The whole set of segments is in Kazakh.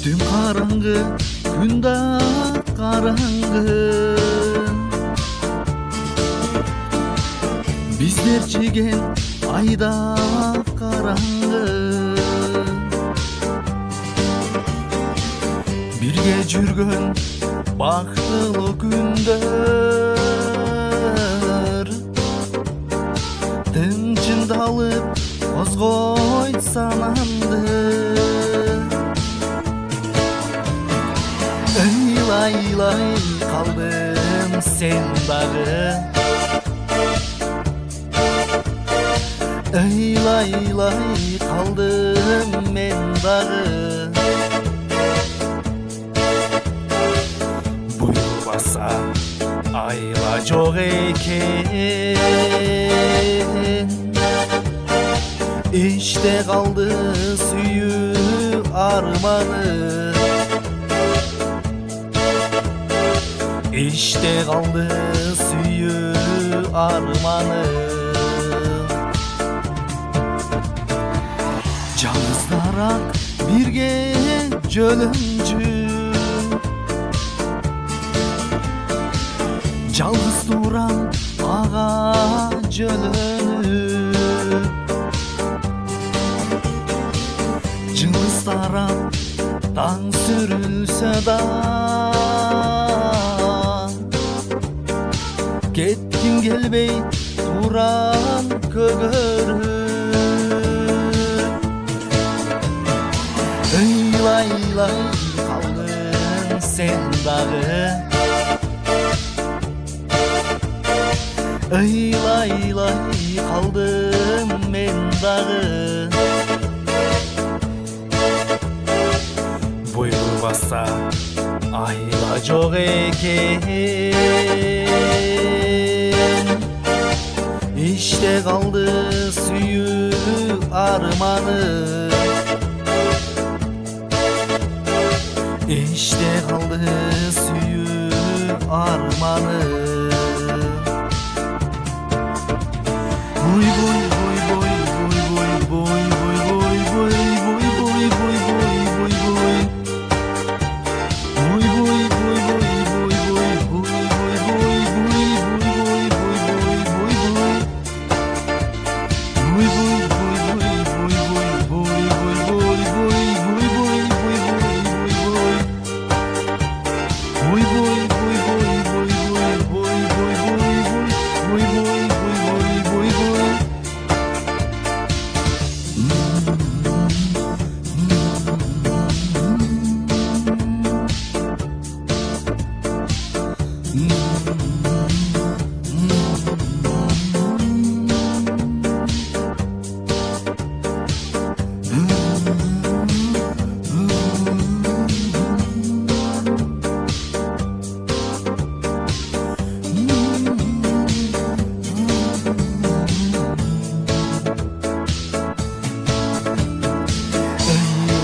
Tüm karangı, gün da karangı. Bizler çigen ayda karangı. Birge жүргөн бактылуу күндөр тынчындалып козгойт санамды. Ыйлай калдым сен дагы, ыйлай калдым мен дагы. Буйрбаса айла жок экен, иште калды сүйүү арманы. İşte kaldı suyu armanı. Жалғыздарақ бірге жөлөнчү, жалғыз турам ага жөлөнүп. Жылдыз тарап таң сүрүлсө да кетким келбей турам көгөрүп. Ыйлай калдың сен дагы, ыйлай калдым мен дагы. Буйрбаса айла жок экен, İşte kaldı suyu armanı. İşte kaldı suyu armanı. Boy boy boy boy boy boy boy boy boy boy boy boy boy boy boy.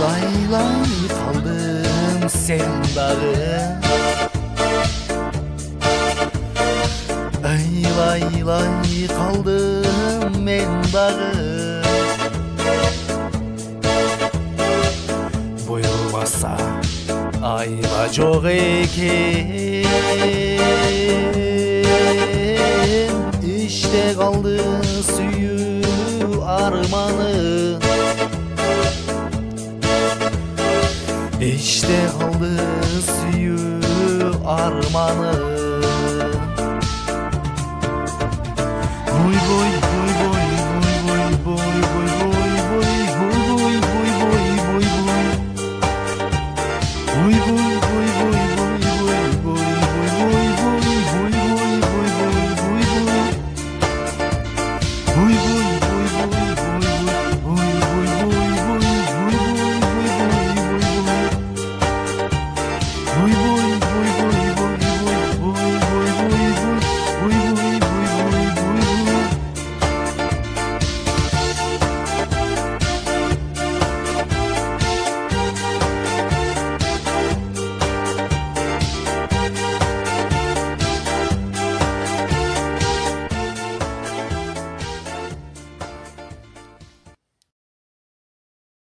Ыйлай калдым сен дагы, ыйлай калдым мен дагы. Буйрбаса айла жок экен, иште калды сүйүү арманы. İşte kaldı suyu armanı. Boy boy